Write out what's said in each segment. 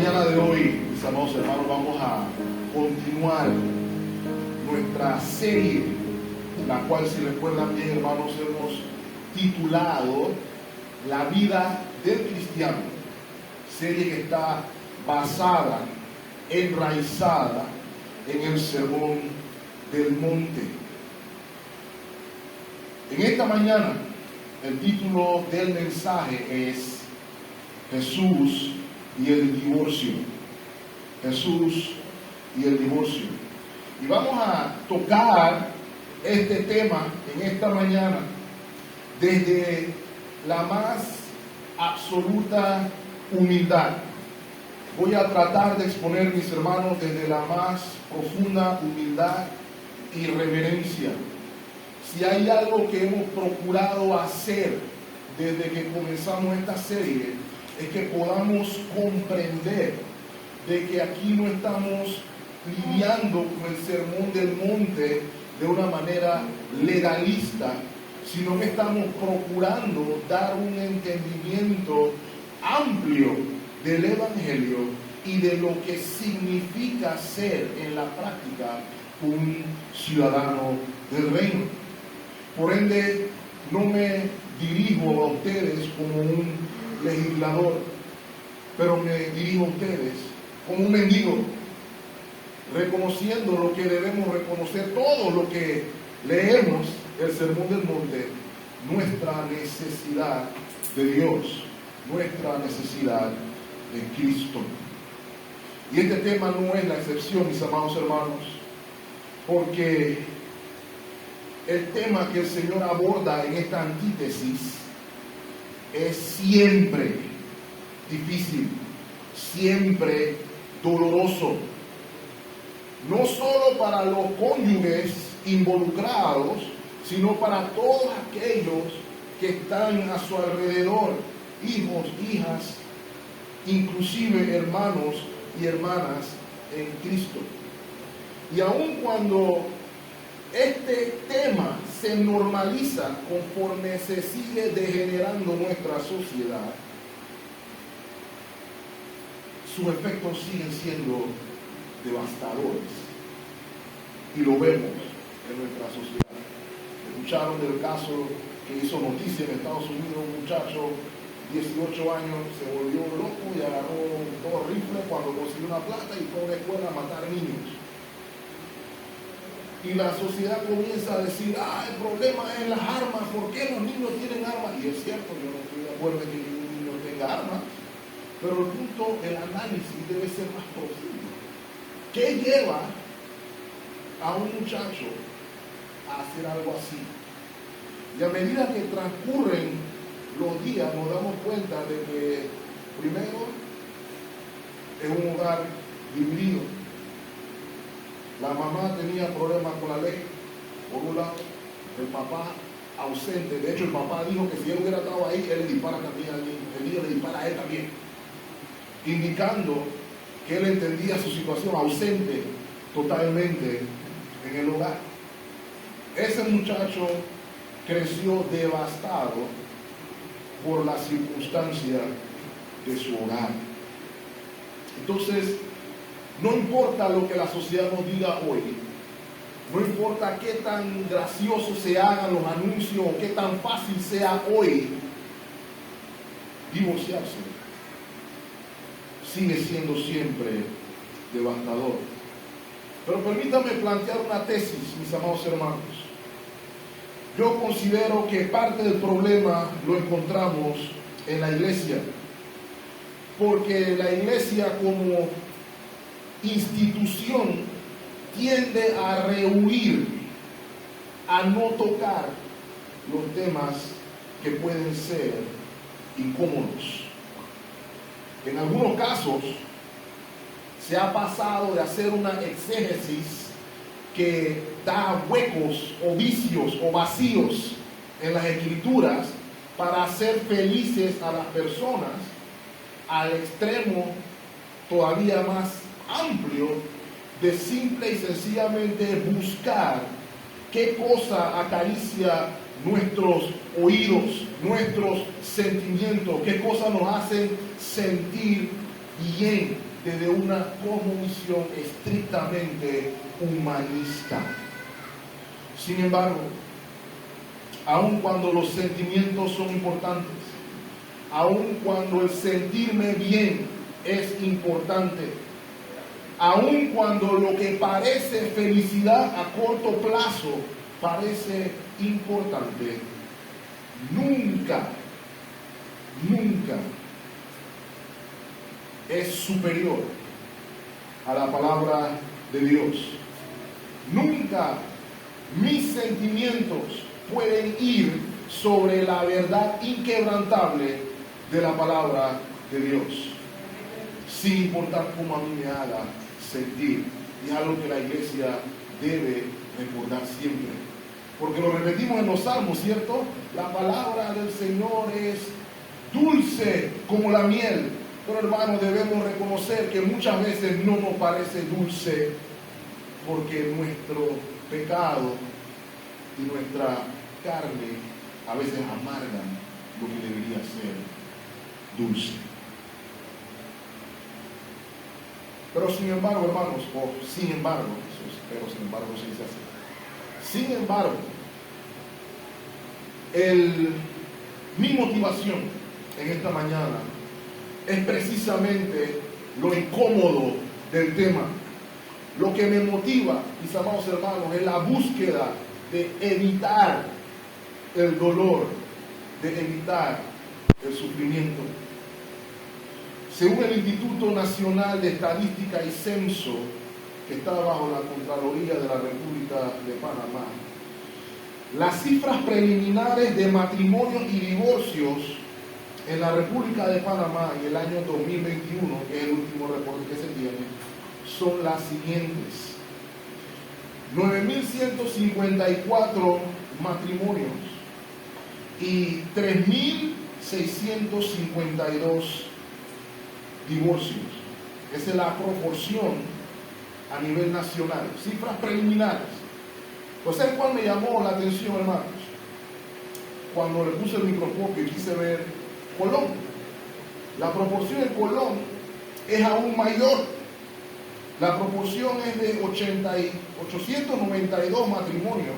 mañana de hoy, mis amados hermanos, vamos a continuar nuestra serie, la cual, si recuerdan bien, hermanos, hemos titulado La vida del cristiano. Serie que está basada, enraizada en el Sermón del Monte. En esta mañana, el título del mensaje es Jesús y el divorcio. Jesús y el divorcio. Y vamos a tocar este tema en esta mañana desde la más absoluta humildad. Voy a tratar de exponer, mis hermanos, desde la más profunda humildad y reverencia. Si hay algo que hemos procurado hacer desde que comenzamos esta serie, es que podamos comprender de que aquí no estamos lidiando con el sermón del monte de una manera legalista, sino que estamos procurando dar un entendimiento amplio del Evangelio y de lo que significa ser en la práctica un ciudadano del reino. Por ende, no me dirijo a ustedes como un legislador, pero me dirijo a ustedes como un mendigo, reconociendo lo que debemos reconocer todo lo que leemos el Sermón del Monte, nuestra necesidad de Dios, nuestra necesidad de Cristo. Y este tema no es la excepción, mis amados hermanos, porque el tema que el Señor aborda en esta antítesis es siempre difícil, siempre doloroso, no solo para los cónyuges involucrados, sino para todos aquellos que están a su alrededor, hijos, hijas, inclusive hermanos y hermanas en Cristo. Y aun cuando este tema se normaliza conforme se sigue degenerando nuestra sociedad, sus efectos siguen siendo devastadores. Y lo vemos en nuestra sociedad. Escucharon del caso que hizo noticia en Estados Unidos, un muchacho, 18 años, se volvió loco y agarró 2 rifles cuando consiguió una plata y fue a una escuela a matar niños. Y la sociedad comienza a decir, el problema es las armas, ¿por qué los niños tienen armas? Y es cierto, yo no estoy de acuerdo en que ningún niño tenga armas, pero el punto, el análisis debe ser más profundo. ¿Qué lleva a un muchacho a hacer algo así? Y a medida que transcurren los días nos damos cuenta de que primero es un hogar dividido. La mamá tenía problemas con la ley, por un lado, el papá ausente. De hecho, el papá dijo que si él hubiera estado ahí, él le dispara también al niño, el niño le dispara a él también, indicando que él entendía su situación, ausente totalmente en el hogar. Ese muchacho creció devastado por la circunstancia de su hogar. Entonces, no importa lo que la sociedad nos diga hoy, no importa qué tan graciosos se hagan los anuncios o qué tan fácil sea hoy divorciarse, sigue siendo siempre devastador. Pero permítame plantear una tesis, mis amados hermanos. Yo considero que parte del problema lo encontramos en la iglesia, porque la iglesia como institución tiende a rehuir, a no tocar los temas que pueden ser incómodos. En algunos casos se ha pasado de hacer una exégesis que da huecos o vicios o vacíos en las escrituras para hacer felices a las personas, al extremo todavía más amplio de simple y sencillamente buscar qué cosa acaricia nuestros oídos, nuestros sentimientos, qué cosas nos hacen sentir bien, desde una cosmovisión estrictamente humanista. Sin embargo, aun cuando los sentimientos son importantes, aun cuando el sentirme bien es importante, aun cuando lo que parece felicidad a corto plazo parece importante, nunca es superior a la palabra de Dios. Nunca mis sentimientos pueden ir sobre la verdad inquebrantable de la palabra de Dios, sin importar cómo a mí me haga sentir. Y es algo que la iglesia debe recordar siempre, porque lo repetimos en los salmos, ¿cierto? La palabra del Señor es dulce como la miel. Pero hermanos, debemos reconocer que muchas veces no nos parece dulce, porque nuestro pecado y nuestra carne a veces amargan lo que debería ser dulce. Pero sin embargo, hermanos, sin embargo se dice así. Sin embargo, mi motivación en esta mañana es precisamente lo incómodo del tema. Lo que me motiva, mis amados hermanos, es la búsqueda de evitar el dolor, de evitar el sufrimiento. Según el Instituto Nacional de Estadística y Censo, que está bajo la Contraloría de la República de Panamá, las cifras preliminares de matrimonios y divorcios en la República de Panamá en el año 2021, que es el último reporte que se tiene, son las siguientes: 9.154 matrimonios y 3.652 divorcios. Esa es la proporción a nivel nacional, cifras preliminares. ¿Entonces cuál me llamó la atención, hermanos? Cuando le puse el microscopio y quise ver Colón. La proporción en Colón es aún mayor. La proporción es de 892 matrimonios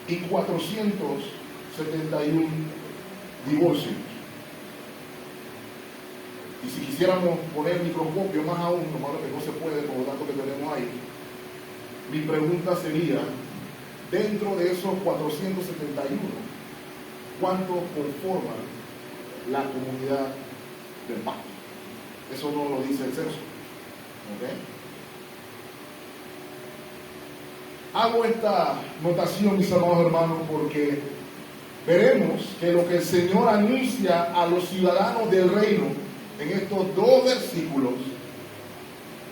y 471 divorcios. Y si quisiéramos poner microscopio más aún, lo malo que no se puede por los datos que tenemos ahí, mi pregunta sería, dentro de esos 471, ¿cuántos conforman la comunidad del pacto? Eso no lo dice el censo. ¿Okay? Hago esta notación, mis amados hermanos, porque veremos que lo que el Señor anuncia a los ciudadanos del reino en estos dos versículos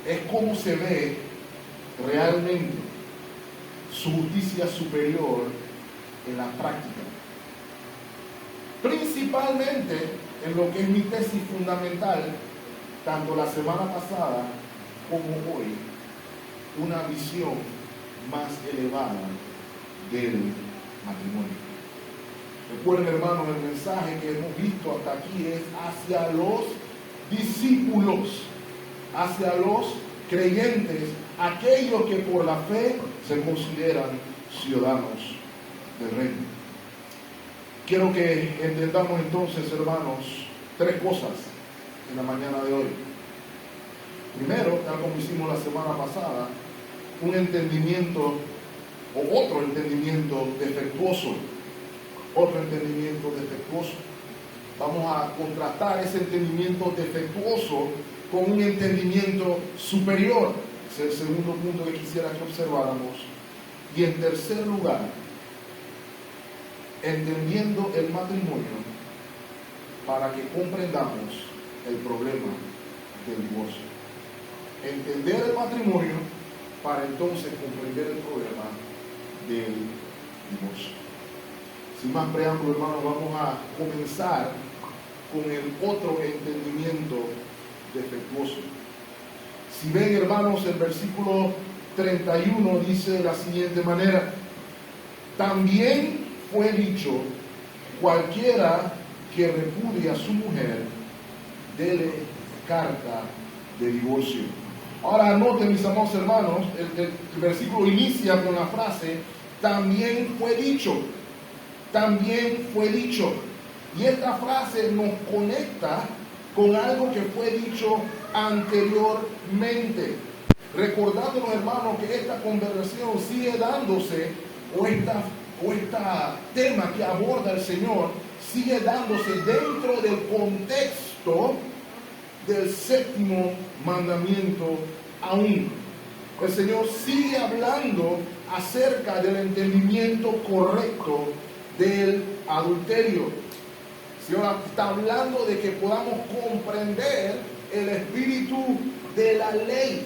es cómo se ve realmente su justicia superior en la práctica. Principalmente en lo que es mi tesis fundamental, tanto la semana pasada como hoy, una visión más elevada del matrimonio. Recuerden, hermanos, el mensaje que hemos visto hasta aquí es hacia los discípulos, hacia los creyentes, aquellos que por la fe se consideran ciudadanos del reino. Quiero que entendamos entonces, hermanos, tres cosas en la mañana de hoy. Primero, tal como hicimos la semana pasada, un entendimiento o otro entendimiento defectuoso. Otro entendimiento defectuoso. Vamos a contrastar ese entendimiento defectuoso con un entendimiento superior. Ese es el segundo punto que quisiera que observáramos. Y en tercer lugar, entendiendo el matrimonio para que comprendamos el problema del divorcio. Entender el matrimonio para entonces comprender el problema del divorcio. Sin más preámbulo, hermanos, vamos a comenzar con el otro entendimiento defectuoso. Si ven, hermanos, el versículo 31 dice de la siguiente manera: también fue dicho, cualquiera que repudie a su mujer, dele carta de divorcio. Ahora noten, mis amados hermanos, el versículo inicia con la frase, también fue dicho. También fue dicho. Y esta frase nos conecta con algo que fue dicho anteriormente. Recordándonos, hermanos, que esta conversación sigue dándose, o esta tema que aborda el Señor, sigue dándose dentro del contexto del séptimo mandamiento aún. El Señor sigue hablando acerca del entendimiento correcto del adulterio. El Señor está hablando de que podamos comprender el espíritu de la ley,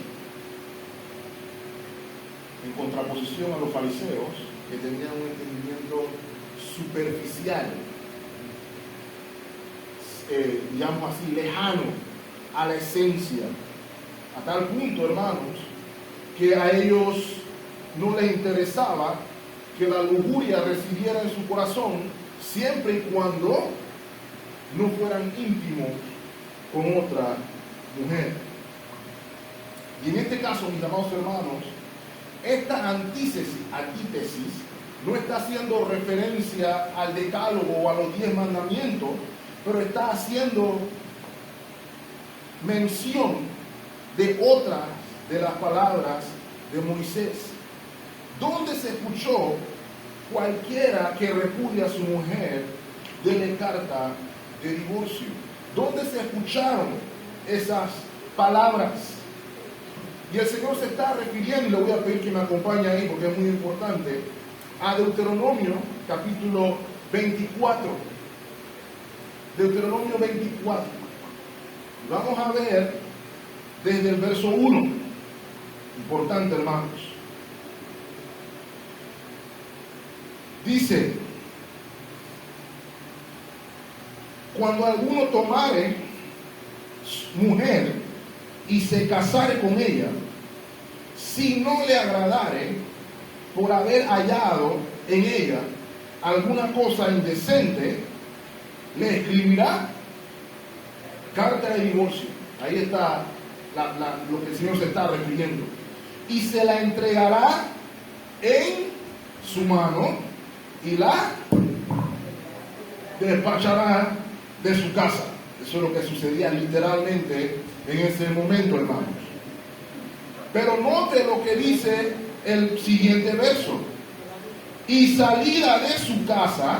en contraposición a los fariseos, que tenían un entendimiento superficial, digamos así, lejano a la esencia, a tal punto, hermanos, que a ellos no les interesaba que la lujuria residiera en su corazón, siempre y cuando no fueran íntimos con otra mujer. Y en este caso, mis amados hermanos, esta antítesis no está haciendo referencia al decálogo o a los 10 mandamientos, pero está haciendo mención de otras de las palabras de Moisés, donde se escuchó cualquiera que repudia a su mujer, dele carta de divorcio. ¿Dónde se escucharon esas palabras? Y el Señor se está refiriendo, y le voy a pedir que me acompañe ahí porque es muy importante, a Deuteronomio capítulo 24. Deuteronomio 24. Vamos a ver desde el verso 1. Importante, hermanos. Dice: cuando alguno tomare mujer y se casare con ella, si no le agradare por haber hallado en ella alguna cosa indecente, le escribirá carta de divorcio. Ahí está lo que el Señor se está refiriendo. Y se la entregará en su mano y la despachará de su casa. Eso es lo que sucedía literalmente en ese momento, hermanos. Pero note lo que dice el siguiente verso: y salida de su casa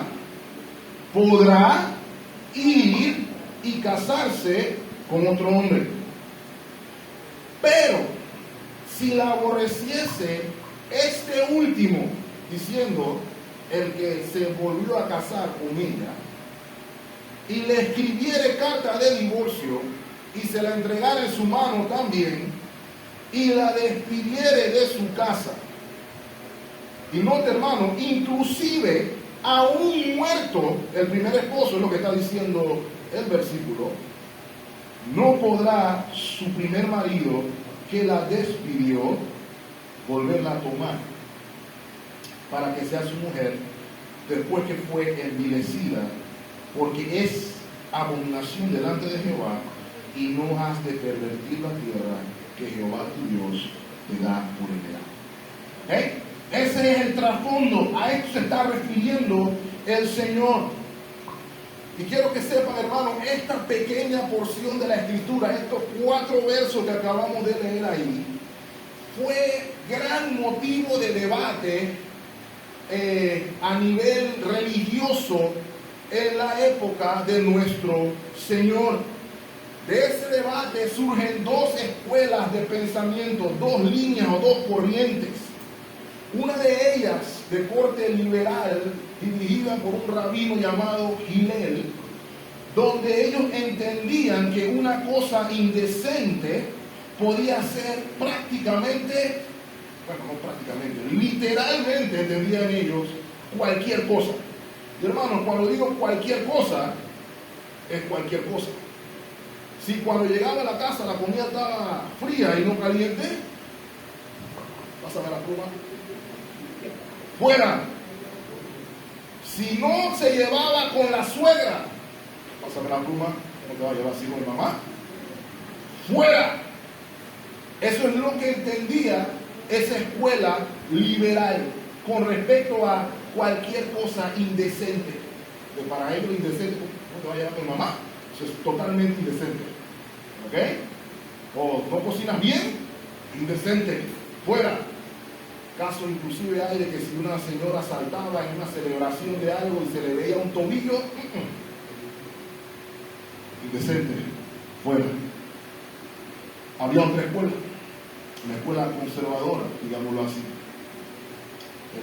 podrá ir y casarse con otro hombre. Pero si la aborreciese este último, diciendo el que se volvió a casar con ella, y le escribiere carta de divorcio y se la entregara en su mano también, y la despidiere de su casa. Y note, hermano, inclusive aún muerto el primer esposo, es lo que está diciendo el versículo, no podrá su primer marido que la despidió volverla a tomar para que sea su mujer después que fue envilecida, porque es abominación delante de Jehová, y no has de pervertir la tierra que Jehová tu Dios te da por heredad. Ese es el trasfondo, a esto se está refiriendo el Señor. Y quiero que sepan, hermanos, esta pequeña porción de la Escritura, estos 4 versos que acabamos de leer ahí, fue gran motivo de debate a nivel religioso en la época de nuestro Señor. De ese debate surgen 2 escuelas de pensamiento, 2 líneas o 2 corrientes. Una de ellas de corte liberal, dirigida por un rabino llamado Hillel, donde ellos entendían que una cosa indecente podía ser prácticamente, bueno, no prácticamente, literalmente entendían ellos cualquier cosa. Y hermanos, cuando digo cualquier cosa, es cualquier cosa. Si cuando llegaba a la casa la comida estaba fría y no caliente, pásame la pluma, fuera. Si no se llevaba con la suegra, pásame la pluma, no te va a llevar así con mi mamá, fuera. Eso es lo que entendía esa escuela liberal con respecto a cualquier cosa indecente. Que para ellos indecente, no te va a llevar tu mamá. Eso es totalmente indecente. ¿Ok? O no cocinas bien, indecente, fuera. Caso inclusive hay de que si una señora saltaba en una celebración de algo y se le veía un tobillo, indecente, fuera. Había otra escuela, una escuela conservadora, digámoslo así.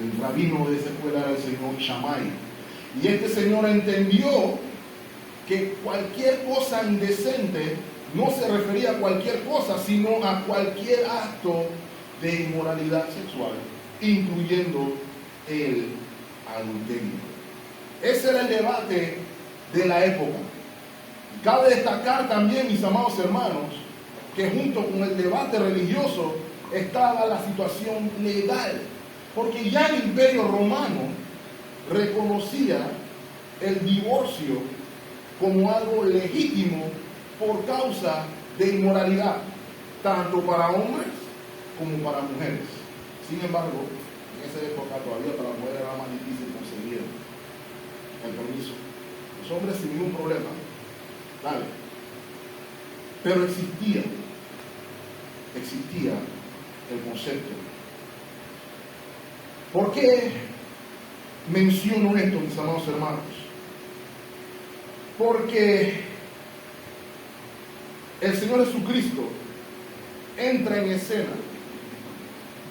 El rabino de esa escuela era el señor Shammai. Y este señor entendió que cualquier cosa indecente no se refería a cualquier cosa, sino a cualquier acto de inmoralidad sexual, incluyendo el adulterio. Ese era el debate de la época. Y cabe destacar también, mis amados hermanos, que junto con el debate religioso estaba la situación legal, porque ya el Imperio Romano reconocía el divorcio como algo legítimo por causa de inmoralidad, tanto para hombres como para mujeres. Sin embargo, en esa época todavía para las mujeres era más difícil conseguir el permiso. Los hombres sin ningún problema, dale. Pero existía el concepto. ¿Por qué menciono esto, mis amados hermanos? Porque el Señor Jesucristo entra en escena.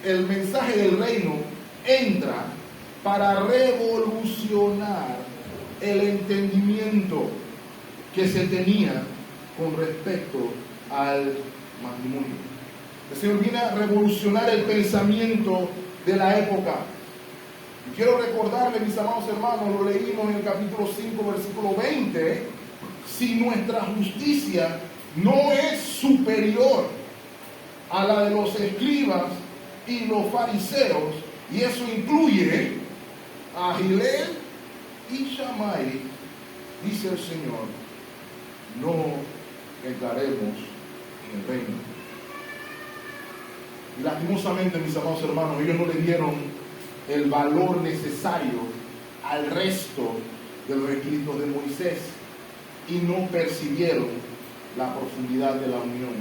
El mensaje del reino entra para revolucionar el entendimiento que se tenía con respecto al matrimonio. El Señor viene a revolucionar el pensamiento de la época. Y quiero recordarle, mis amados hermanos, lo leímos en el capítulo 5, versículo 20, si nuestra justicia no es superior a la de los escribas y los fariseos, y eso incluye a Gilel y Shammai, dice el Señor, no entraremos en el reino. Y lastimosamente, mis amados hermanos, ellos no le dieron el valor necesario al resto de los escritos de Moisés y no percibieron la profundidad de la unión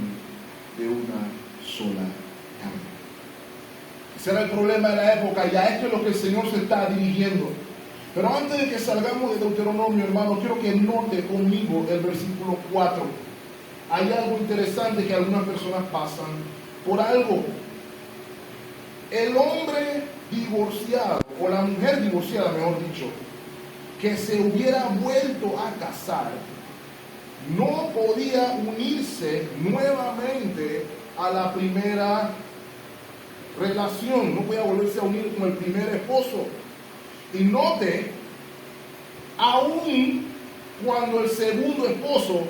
de una sola carne. Ese era el problema de la época y a esto es lo que el Señor se está dirigiendo. Pero antes de que salgamos de Deuteronomio, hermano, quiero que note conmigo el versículo 4. Hay algo interesante que algunas personas pasan por algo. El hombre divorciado, o la mujer divorciada, mejor dicho, que se hubiera vuelto a casar, no podía unirse nuevamente a la primera relación, no podía volverse a unir con el primer esposo. Y note, aún cuando el segundo esposo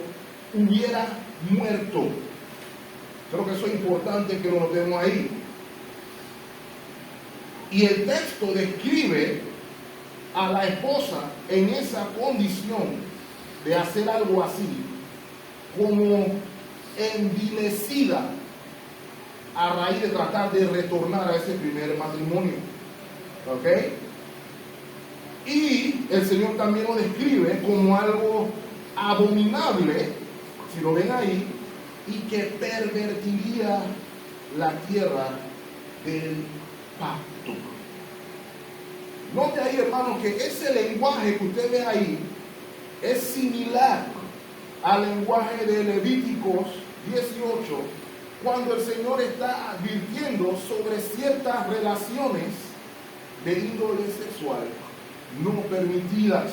hubiera muerto. Creo que eso es importante que lo notemos ahí. Y el texto describe a la esposa en esa condición de hacer algo así, como envilecida a raíz de tratar de retornar a ese primer matrimonio. ¿Ok? Y el Señor también lo describe como algo abominable, si lo ven ahí, y que pervertiría la tierra del pacto. Note ahí, hermanos, que ese lenguaje que usted ve ahí es similar al lenguaje de Levíticos 18, cuando el Señor está advirtiendo sobre ciertas relaciones de índole sexual no permitidas.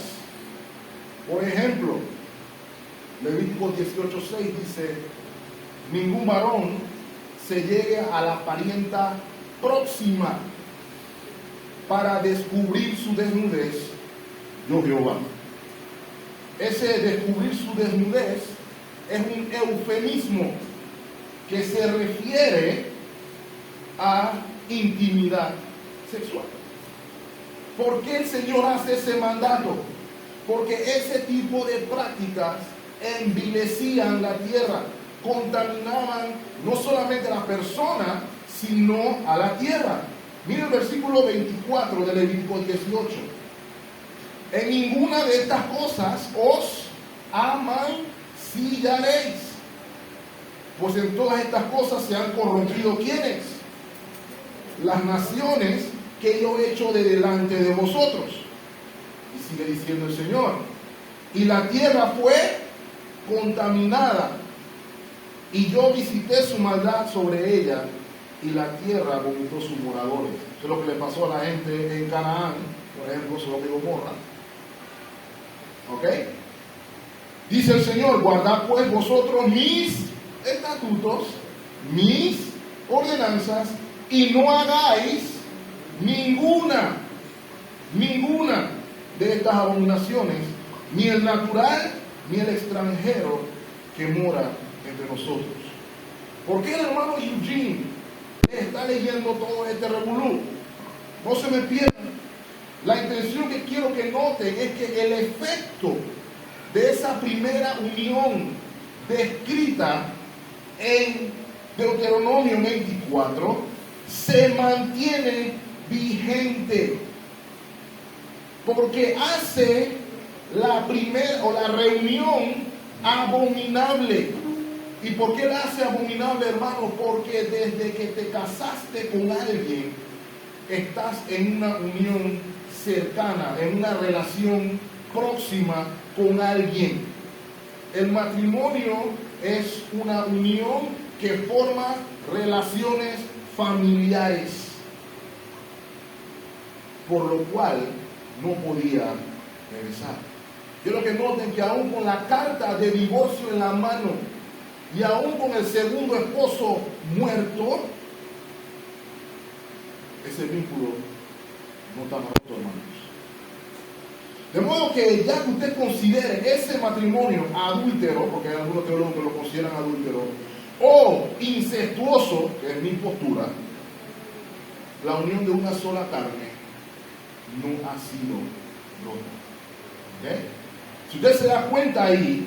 Por ejemplo, Levíticos 18:6 dice: ningún varón se llegue a la parienta próxima para descubrir su desnudez, yo Jehová. Ese descubrir su desnudez es un eufemismo que se refiere a intimidad sexual. ¿Por qué el Señor hace ese mandato? Porque ese tipo de prácticas envilecían la tierra. contaminaban no solamente a la persona, sino a la tierra. Mira el versículo 24 de Levítico 18. En ninguna de estas cosas os amancillaréis, pues en todas estas cosas se han corrompido ¿quiénes? Las naciones que yo he hecho de delante de vosotros. Y sigue diciendo el Señor, y la tierra fue contaminada, y yo visité su maldad sobre ella, y la tierra vomitó sus moradores. Eso es lo que le pasó a la gente en Canaán, por ejemplo, Sodoma y Gomorra. ¿Ok? Dice el Señor, guardad pues vosotros mis estatutos, mis ordenanzas, y no hagáis ninguna de estas abominaciones, ni el natural, ni el extranjero que mora entre nosotros. ¿Por qué el hermano Eugene está leyendo todo este revolú? No se me pierdan. La intención que quiero que noten es que el efecto de esa primera unión descrita en Deuteronomio 24 se mantiene vigente, porque hace la primera o la reunión abominable. ¿Y por qué la hace abominable, hermano? Porque desde que te casaste con alguien, estás en una unión cercana, en una relación próxima con alguien. El matrimonio es una unión que forma relaciones familiares, por lo cual no podía regresar. Quiero que noten que aún con la carta de divorcio en la mano y aún con el segundo esposo muerto, ese vínculo no está roto, hermanos. De modo que ya que usted considere ese matrimonio adúltero, porque hay algunos teólogos que lo consideran adúltero, o incestuoso, que es mi postura, la unión de una sola carne no ha sido rota. ¿Okay? Si usted se da cuenta ahí,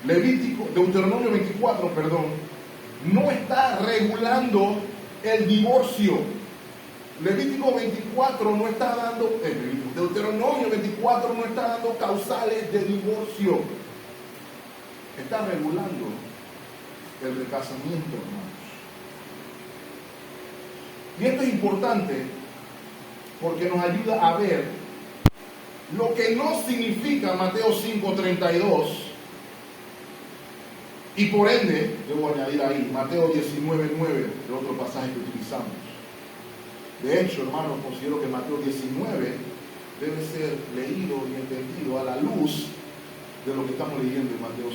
Deuteronomio 24, no está regulando el divorcio. Levítico 24 no está dando, Deuteronomio 24 no está dando causales de divorcio. Está regulando el recasamiento, hermanos. Y esto es importante porque nos ayuda a ver lo que no significa Mateo 5:32, y por ende, debo añadir ahí, Mateo 19:9, el otro pasaje que utilizamos. De hecho, hermanos, considero que Mateo 19 debe ser leído y entendido a la luz de lo que estamos leyendo en Mateo 5:32.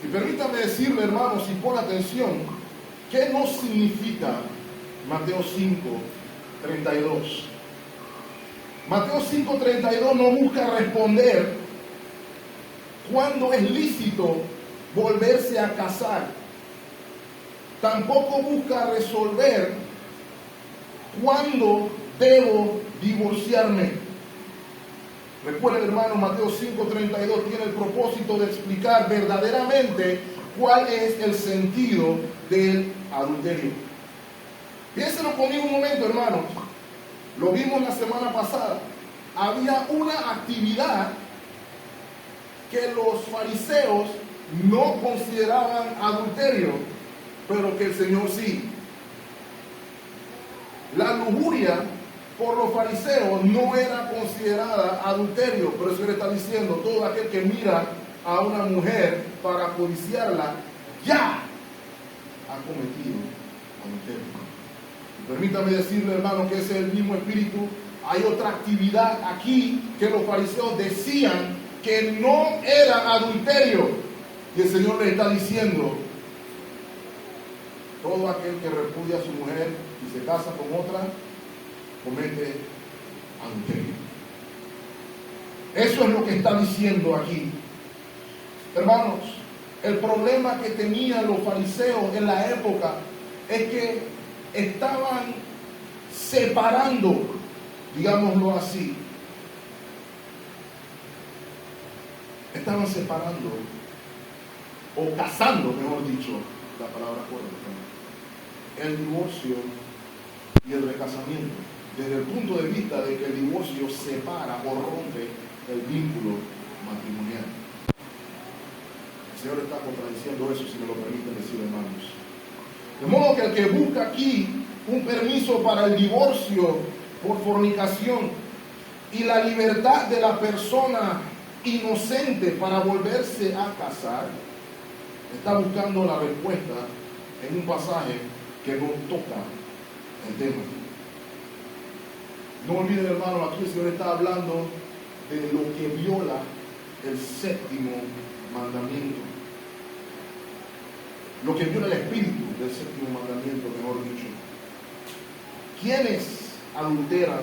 Y permítame decirle, hermanos, y pon atención, ¿qué no significa Mateo 5:32? Mateo 5:32 no busca responder cuándo es lícito volverse a casar. Tampoco busca resolver cuándo debo divorciarme. Recuerden, hermano, Mateo 5:32 tiene el propósito de explicar verdaderamente cuál es el sentido del adulterio. Piénselo conmigo un momento, hermanos. Lo vimos la semana pasada. Había una actividad que los fariseos no consideraban adulterio, pero que el Señor sí. La lujuria por los fariseos no era considerada adulterio, pero eso le está diciendo: todo aquel que mira a una mujer para codiciarla ya ha cometido adulterio. Y permítame decirle, hermano, que ese es el mismo espíritu. Hay otra actividad aquí que los fariseos decían que no era adulterio, y el Señor le está diciendo: todo aquel que repudia a su mujer y se casa con otra comete adulterio. Eso es lo que está diciendo aquí. Hermanos, el problema que tenían los fariseos en la época es que estaban separando, digámoslo así, estaban separando, o casando, mejor dicho, la palabra correcta, el divorcio y el recasamiento, desde el punto de vista de que el divorcio separa o rompe el vínculo matrimonial. El Señor está contradiciendo eso, si me lo permiten decir, hermanos. De modo que el que busca aquí un permiso para el divorcio por fornicación y la libertad de la persona inocente para volverse a casar, está buscando la respuesta en un pasaje que no toca el tema. No olviden, hermano, aquí el Señor está hablando de lo que viola el séptimo mandamiento. Lo que viola el espíritu del séptimo mandamiento, mejor dicho. ¿Quiénes adulteran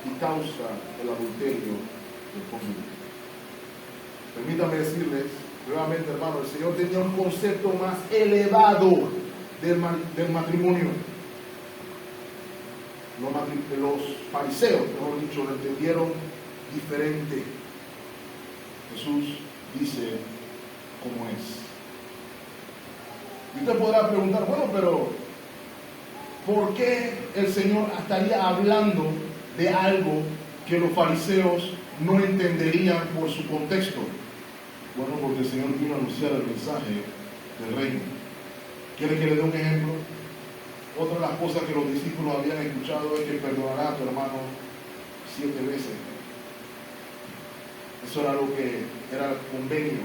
y causan el adulterio del cónyuge? Permítanme decirles nuevamente, hermano, el Señor tenía un concepto más elevado del matrimonio. Los fariseos, mejor dicho, lo entendieron diferente. Jesús dice cómo es. Y usted podrá preguntar, bueno, pero ¿por qué el Señor estaría hablando de algo que los fariseos no entenderían por su contexto? Bueno, porque el Señor vino a anunciar el mensaje del reino. ¿Quiere que le dé un ejemplo? Otra de las cosas que los discípulos habían escuchado es que perdonará a tu hermano 7 veces. Eso era lo que era el convenio.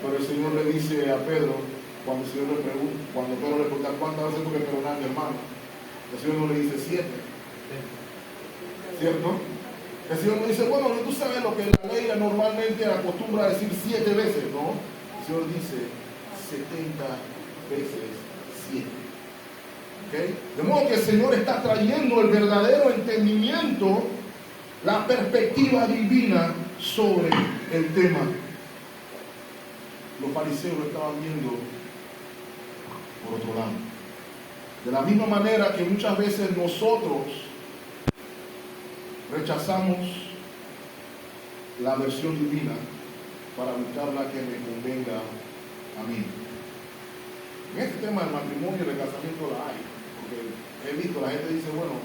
Pero el Señor le dice a Pedro, cuando Pedro le pregunta cuántas veces tengo que perdonar a mi hermano, el Señor no le dice 7. ¿Cierto? El Señor no dice, bueno, tú sabes lo que la ley normalmente acostumbra a decir 7 veces, ¿no? El Señor dice 70 veces 7. ¿Okay? De modo que el Señor está trayendo el verdadero entendimiento, la perspectiva divina sobre el tema. Los fariseos lo estaban viendo por otro lado. De la misma manera que muchas veces nosotros rechazamos la versión divina para buscar la que me convenga a mí. En este tema del matrimonio y el casamiento la hay. Porque he visto, la gente dice, bueno,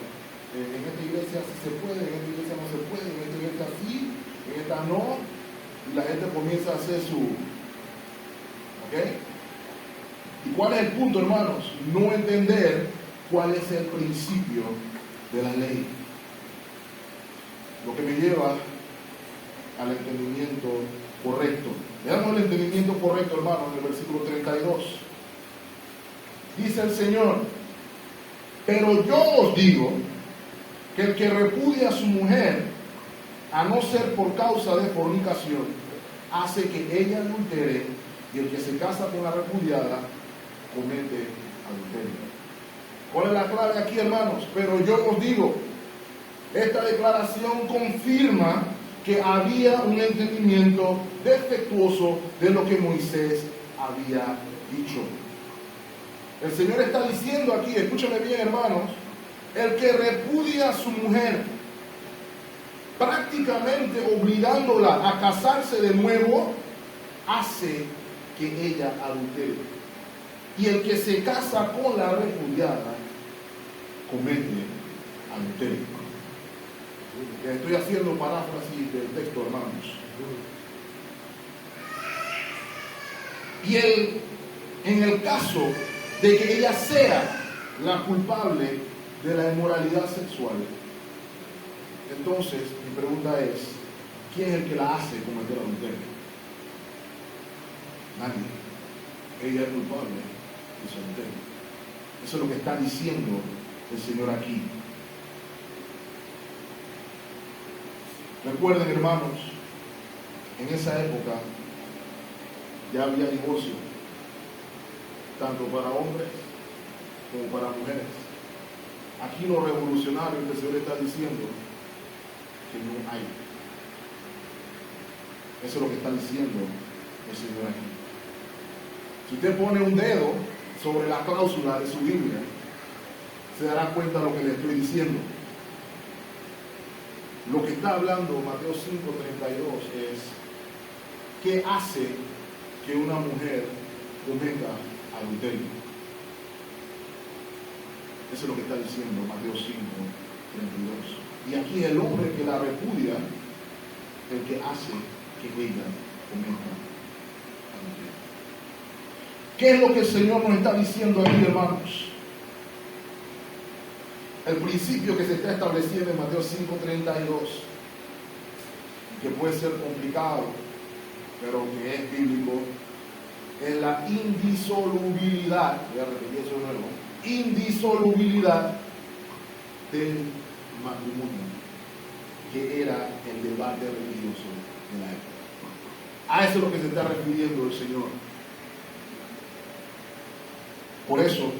en esta iglesia sí se puede, en esta iglesia no se puede, en esta iglesia sí, en esta no, y la gente comienza a hacer su... ¿Ok? ¿Y cuál es el punto, hermanos? No entender cuál es el principio de la ley. Lo que me lleva al entendimiento correcto. Veamos el entendimiento correcto, hermanos, en el versículo 32. Dice el Señor, pero yo os digo que el que repudia a su mujer, a no ser por causa de fornicación, hace que ella adultere, y el que se casa con la repudiada comete adulterio. ¿Cuál es la clave aquí, hermanos? Pero yo os digo, esta declaración confirma que había un entendimiento defectuoso de lo que Moisés había dicho. El Señor está diciendo aquí, escúchame bien, hermanos, el que repudia a su mujer, prácticamente obligándola a casarse de nuevo, hace que ella adultere. Y el que se casa con la repudiada comete adulterio. Estoy haciendo paráfrasis del texto, hermanos. Y en el caso de que ella sea la culpable de la inmoralidad sexual, entonces mi pregunta es, ¿quién es el que la hace cometer adulterio? Nadie. Ella es culpable de su adulterio. Eso es lo que está diciendo el Señor aquí. Recuerden, hermanos, en esa época ya había divorcio, tanto para hombres como para mujeres. Aquí lo revolucionario que el Señor está diciendo que no hay. Eso es lo que está diciendo el Señor aquí. Si usted pone un dedo sobre la cláusula de su Biblia, se dará cuenta de lo que le estoy diciendo. Lo que está hablando Mateo 5:32 es ¿Qué hace que una mujer cometa adulterio? Eso es lo que está diciendo Mateo 5:32. Y aquí el hombre que la repudia, el que hace que ella cometa adulterio. ¿Qué es lo que el Señor nos está diciendo aquí, hermanos? El principio que se está estableciendo en Mateo 5:32, que puede ser complicado, pero que es bíblico, es la indisolubilidad, voy a repetir eso de nuevo, indisolubilidad del matrimonio, que era el debate religioso de la época. A eso es lo que se está refiriendo el Señor. Por eso,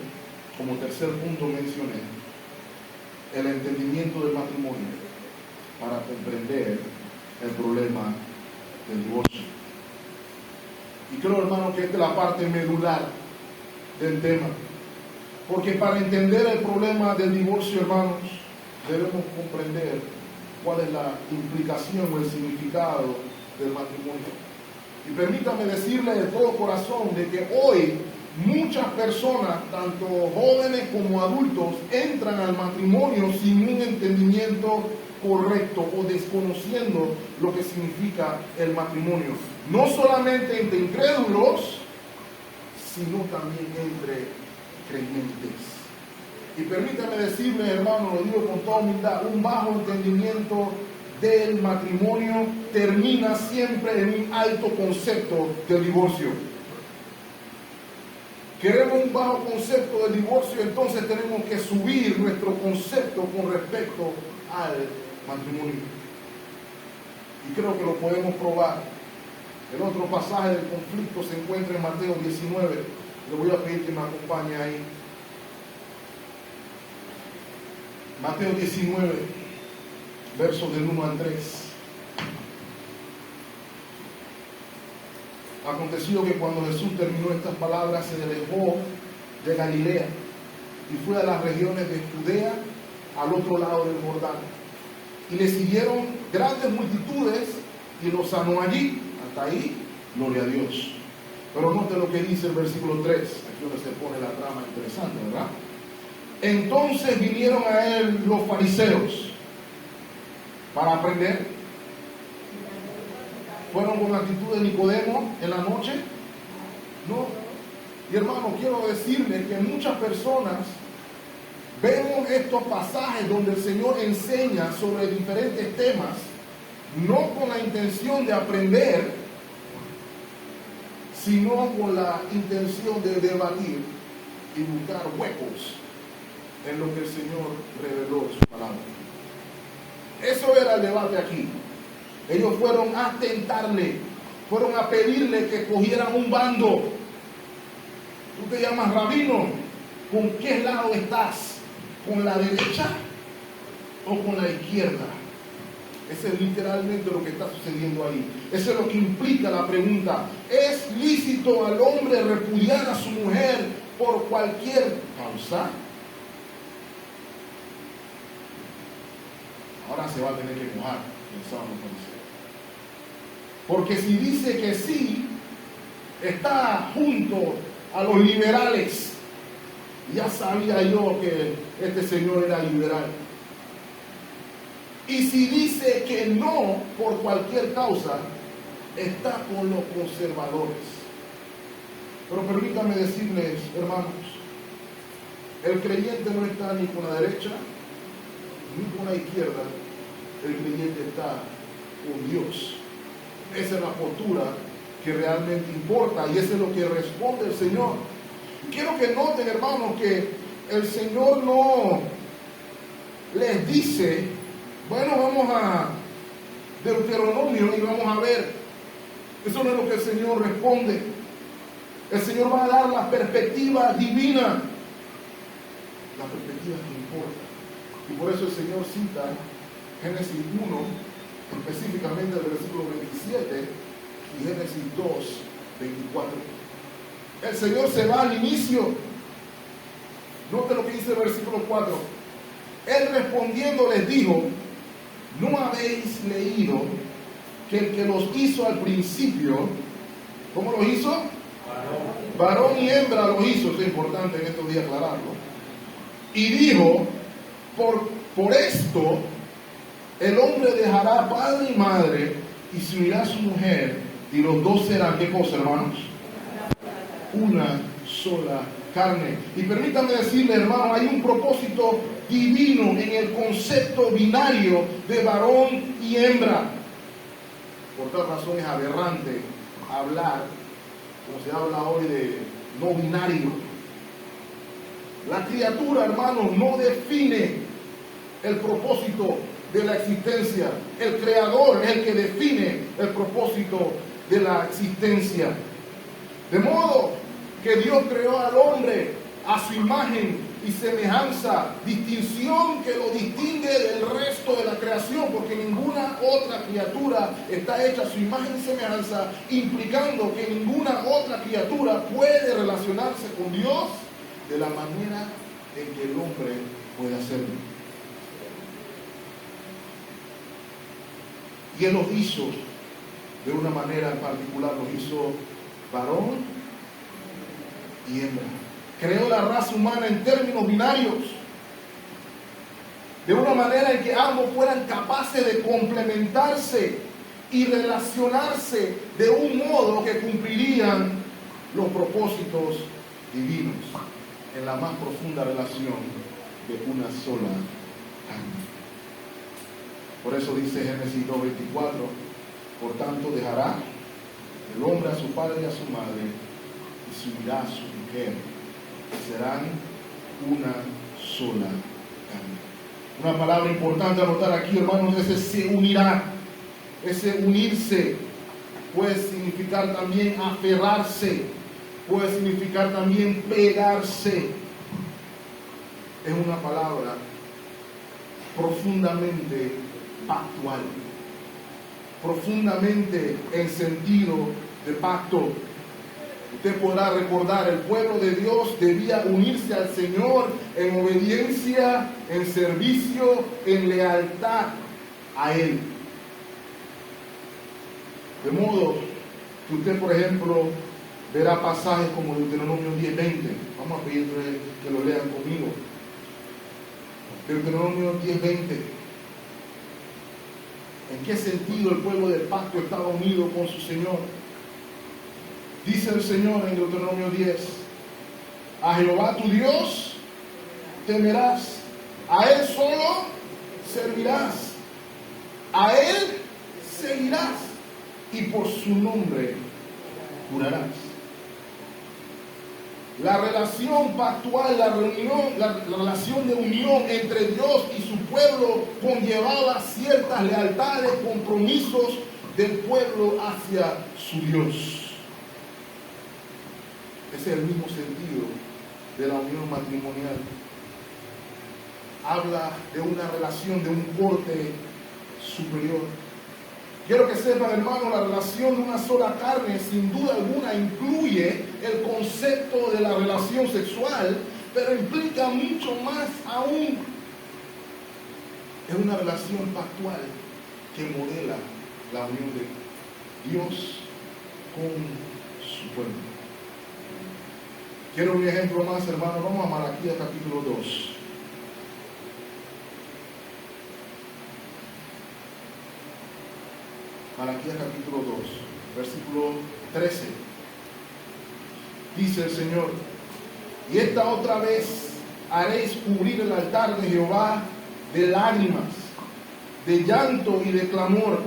como tercer punto mencioné, el entendimiento del matrimonio para comprender el problema del divorcio. Y creo, hermano, que esta es la parte medular del tema. Porque para entender el problema del divorcio, hermanos, debemos comprender cuál es la implicación o el significado del matrimonio. Y permítame decirle de todo corazón de que hoy muchas personas, tanto jóvenes como adultos, entran al matrimonio sin un entendimiento correcto o desconociendo lo que significa el matrimonio. No solamente entre incrédulos, sino también entre creyentes. Y permítame decirle, hermano, lo digo con toda humildad, un bajo entendimiento del matrimonio termina siempre en un alto concepto del divorcio. Queremos un bajo concepto del divorcio, entonces tenemos que subir nuestro concepto con respecto al matrimonio. Y creo que lo podemos probar. El otro pasaje del conflicto se encuentra en Mateo 19. Le voy a pedir que me acompañe ahí. Mateo 19, versos del 1 al 3. Aconteció que cuando Jesús terminó estas palabras, se alejó de Galilea y fue a las regiones de Judea, al otro lado del Jordán. Y le siguieron grandes multitudes y los sanó allí. Hasta ahí, gloria a Dios. Pero note lo que dice el versículo 3, aquí donde se pone la trama interesante, ¿verdad? Entonces vinieron a él los fariseos para aprender. ¿Fueron con la actitud de Nicodemo en la noche? No. Y hermano, quiero decirles que muchas personas vemos estos pasajes donde el Señor enseña sobre diferentes temas, no con la intención de aprender, sino con la intención de debatir y buscar huecos en lo que el Señor reveló en su palabra. Eso era el debate aquí. Ellos fueron a tentarle, fueron a pedirle que cogieran un bando. Tú te llamas rabino, ¿con qué lado estás? ¿Con la derecha o con la izquierda? Eso es literalmente lo que está sucediendo ahí. Eso es lo que implica la pregunta. ¿Es lícito al hombre repudiar a su mujer por cualquier causa? Ahora se va a tener que mojar, pensaban los fariseos. Porque si dice que sí, está junto a los liberales. Ya sabía yo que este señor era liberal. Y si dice que no por cualquier causa, está con los conservadores. Pero permítanme decirles, hermanos, el creyente no está ni con la derecha ni con la izquierda. El creyente está con Dios. Esa es la postura que realmente importa y eso es lo que responde el Señor. Quiero que noten, hermanos, que el Señor no les dice, bueno, vamos a Deuteronomio y vamos a ver. Eso no es lo que el Señor responde. El Señor va a dar la perspectiva divina, la perspectiva que importa. Y por eso el Señor cita Génesis 1, específicamente el versículo 27, y Génesis 2, 24. El Señor se va al inicio. Note lo que dice el versículo 4. Él respondiendo les dijo, ¿no habéis leído que el que los hizo al principio, ¿cómo los hizo? Varón y hembra los hizo. Eso es importante en estos días aclararlo. Y dijo, por esto el hombre dejará padre y madre y se unirá a su mujer, y los dos serán, ¿qué cosa, hermanos? Una sola carne. Y permítame decirle, hermano, hay un propósito divino en el concepto binario de varón y hembra. Por tal razón es aberrante hablar, como se habla hoy, de no binario. La criatura, hermano, no define el propósito de la existencia. El Creador es el que define el propósito de la existencia. De modo que Dios creó al hombre a su imagen y semejanza, distinción que lo distingue del resto de la creación, porque ninguna otra criatura está hecha a su imagen y semejanza, implicando que ninguna otra criatura puede relacionarse con Dios de la manera en que el hombre puede hacerlo. Y Él los hizo de una manera en particular, los hizo varón y hembra. Creó la raza humana en términos binarios, de una manera en que ambos fueran capaces de complementarse y relacionarse de un modo que cumplirían los propósitos divinos en la más profunda relación de una sola carne. Por eso dice Génesis 2:24, por tanto dejará el hombre a su padre y a su madre y se unirá a su mujer, y serán una sola carne. Una palabra importante a notar aquí, hermanos, ese se unirá. Ese unirse puede significar también aferrarse, puede significar también pegarse. Es una palabra profundamente pactual, profundamente en sentido de pacto. Usted podrá recordar, el pueblo de Dios debía unirse al Señor en obediencia, en servicio, en lealtad a Él. De modo que usted, por ejemplo, verá pasajes como Deuteronomio 10:20. Vamos a pedirle que lo lean conmigo. Deuteronomio 10:20. ¿En qué sentido el pueblo del pacto estaba unido con su Señor? Dice el Señor en Deuteronomio 10, a Jehová tu Dios temerás, a Él solo servirás, a Él seguirás y por su nombre jurarás. La relación pactual, la relación de unión entre Dios y su pueblo conllevaba ciertas lealtades, compromisos del pueblo hacia su Dios. Ese es el mismo sentido de la unión matrimonial. Habla de una relación de un corte superior. Quiero que sepan, hermanos, la relación de una sola carne sin duda alguna incluye el concepto de la relación sexual, pero implica mucho más aún. Es una relación pactual que modela la unión de Dios con su pueblo. Quiero un ejemplo más, hermano. Vamos a Malaquías capítulo 2. Malaquías capítulo 2, versículo 13. Dice el Señor, y esta otra vez haréis cubrir el altar de Jehová de lágrimas, de llanto y de clamor.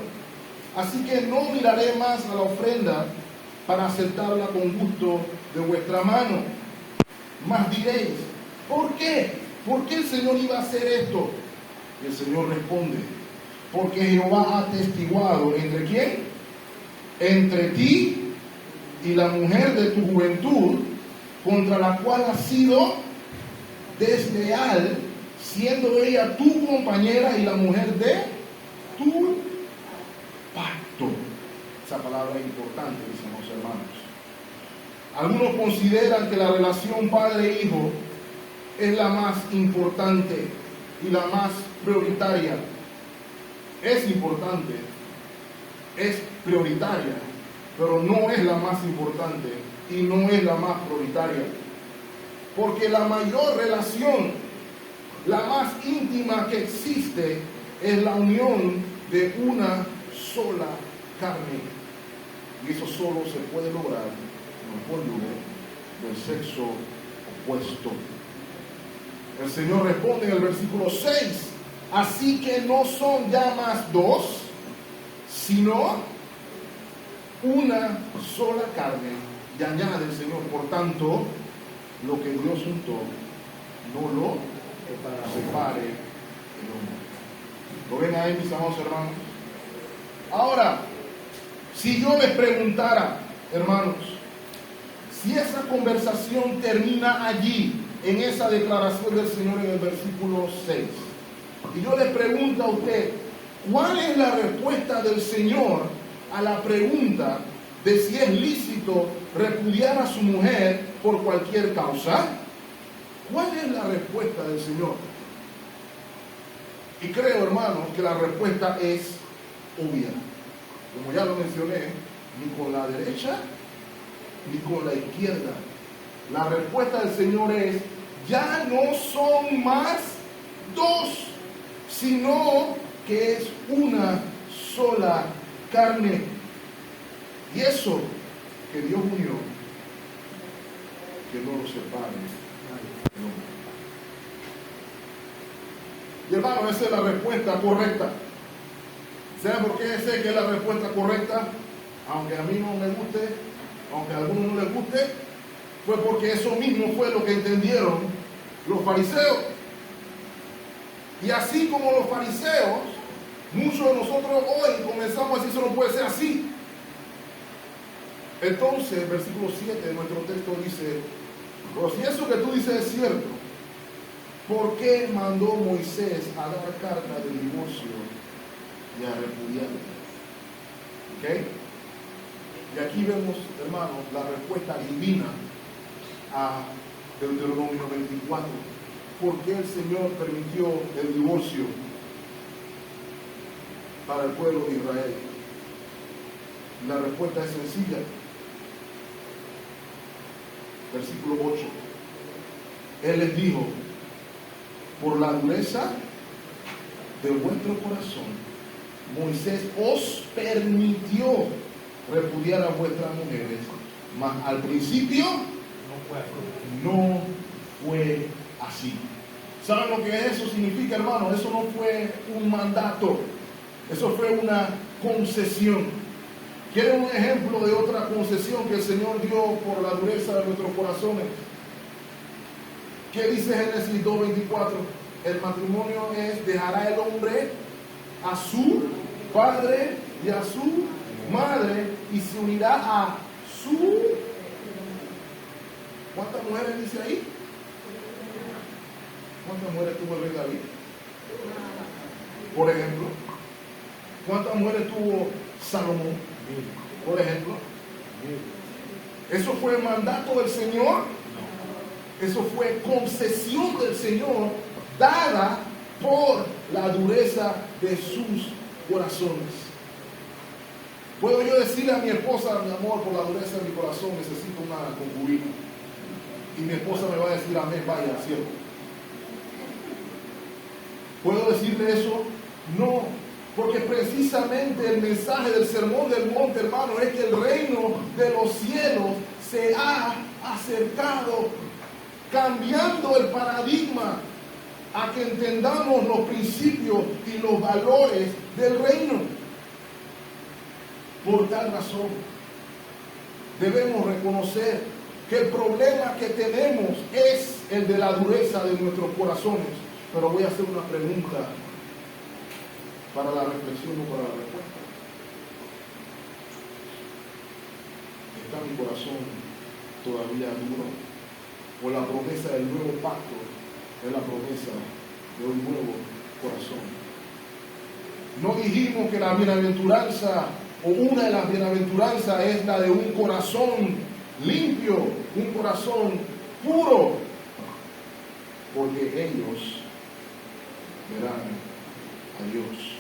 Así que no miraré más a la ofrenda para aceptarla con gusto de vuestra mano. Mas diréis, ¿por qué? ¿Por qué el Señor iba a hacer esto? Y el Señor responde, porque Jehová ha atestiguado, ¿entre quién? Entre ti y la mujer de tu juventud, contra la cual has sido desleal, siendo ella tu compañera y la mujer de tu pacto. Esa palabra es importante, dicen los hermanos. Algunos consideran que la relación padre-hijo es la más importante y la más prioritaria. Es importante, es prioritaria, pero no es la más importante y no es la más prioritaria. Porque la mayor relación, la más íntima que existe, es la unión de una sola carne. Y eso solo se puede lograr en el cónyuge del sexo opuesto. El Señor responde en el versículo 6, así que no son ya más dos, sino una sola carne. Y añade el Señor, por tanto, lo que Dios juntó, no lo separe el hombre. ¿Lo ven ahí, mis amados hermanos? Ahora, si yo les preguntara, hermanos, si esa conversación termina allí, en esa declaración del Señor en el versículo 6, y yo le pregunto a usted, ¿cuál es la respuesta del Señor a la pregunta de si es lícito repudiar a su mujer por cualquier causa? ¿Cuál es la respuesta del Señor? Y creo, hermanos, que la respuesta es obvia. Como ya lo mencioné, ni con la derecha ni con la izquierda. La respuesta del Señor es, ya no son más dos, sino que es una sola carne. Y eso que Dios unió, que no lo separe. No. Y hermano, esa es la respuesta correcta. ¿Saben por qué sé que es la respuesta correcta? Aunque a mí no me guste, aunque a algunos no les guste, fue porque eso mismo fue lo que entendieron los fariseos. Y así como los fariseos, muchos de nosotros hoy comenzamos a decir, eso no puede ser así. Entonces, el versículo 7 de nuestro texto dice, pero si eso que tú dices es cierto, ¿por qué mandó Moisés a dar carta de divorcio y a repudiarla? ¿Ok? Y aquí vemos, hermanos, la respuesta divina a Deuteronomio 24. ¿Por qué el Señor permitió el divorcio para el pueblo de Israel? La respuesta es sencilla. Versículo 8. Él les dijo, por la dureza de vuestro corazón, Moisés os permitió repudiar a vuestras mujeres, mas al principio no fue así. ¿Saben lo que eso significa, hermano? Eso no fue un mandato, eso fue una concesión. ¿Quieren un ejemplo de otra concesión que el Señor dio por la dureza de nuestros corazones? ¿Qué dice Génesis 2:24? El matrimonio es, dejará el hombre a su padre y a su madre y se unirá a su... ¿Cuántas mujeres dice ahí? ¿Cuántas mujeres tuvo el rey David? Por ejemplo. ¿Cuántas mujeres tuvo Salomón? Por ejemplo. ¿Eso fue mandato del Señor? Eso fue concesión del Señor dada por la dureza de sus corazones. ¿Puedo yo decirle a mi esposa, mi amor, por la dureza de mi corazón necesito una concubina? Y mi esposa me va a decir, amén, vaya, cierto. ¿Puedo decirle eso? No, porque precisamente el mensaje del sermón del monte, hermano, es que el reino de los cielos se ha acercado, cambiando el paradigma a que entendamos los principios y los valores del reino. Por tal razón, debemos reconocer que el problema que tenemos es el de la dureza de nuestros corazones. Pero voy a hacer una pregunta para la reflexión o para la respuesta. ¿Está mi corazón todavía duro? ¿O la promesa del nuevo pacto es la promesa de un nuevo corazón? No dijimos que la bienaventuranza o una de las bienaventuranzas es la de un corazón limpio, un corazón puro, porque ellos verán a Dios.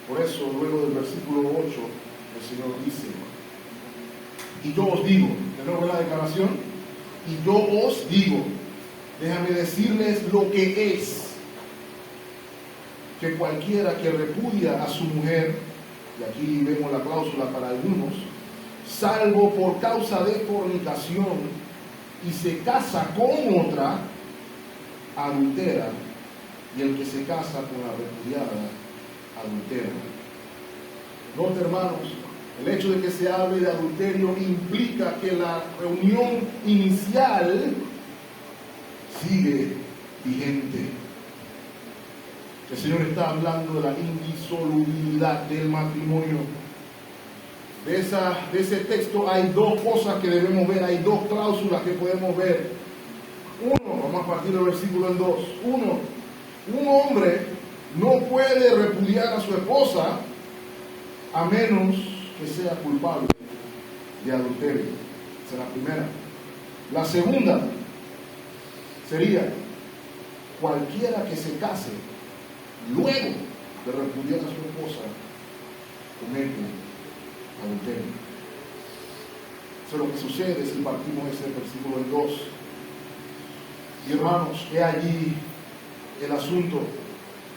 Por eso, luego del versículo 8, el Señor dice, y yo os digo, de nuevo la declaración, y yo os digo, déjame decirles lo que es, que cualquiera que repudia a su mujer, y aquí vemos la cláusula para algunos, salvo por causa de fornicación, y se casa con otra, adultera, y el que se casa con la repudiada, adultera. Note, hermanos, el hecho de que se hable de adulterio implica que la reunión inicial sigue vigente. El Señor está hablando de la indisolubilidad del matrimonio. De ese texto hay dos cosas que debemos ver, hay dos cláusulas que podemos ver. Uno, vamos a partir del versículo 2. Uno, un hombre no puede repudiar a su esposa a menos que sea culpable de adulterio. Esa es la primera. La segunda sería, cualquiera que se case luego de repudiar a su esposa comete adulterio. Eso es lo que sucede si partimos de ese versículo en 2. Y hermanos, he allí el asunto,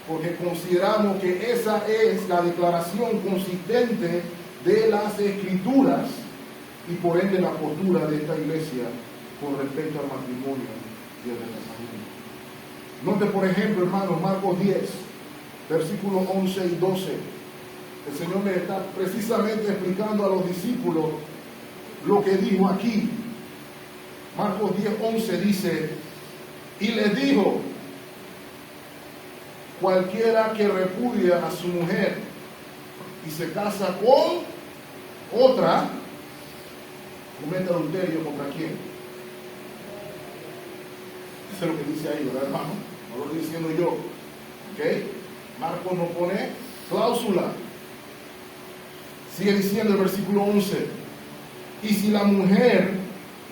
porque consideramos que esa es la declaración consistente de las Escrituras y por ende la postura de esta iglesia con respecto al matrimonio y al casamiento. Note, por ejemplo, hermanos, Marcos 10, versículos 11 y 12. El Señor le está precisamente explicando a los discípulos lo que dijo aquí. Marcos 10, 11 dice, y les dijo, cualquiera que repudia a su mujer y se casa con otra, comete adulterio contra quién. Eso es lo que dice ahí, ¿verdad, hermano? No lo estoy diciendo yo. ¿Ok? Marcos no pone cláusula. Sigue diciendo el versículo 11. Y si la mujer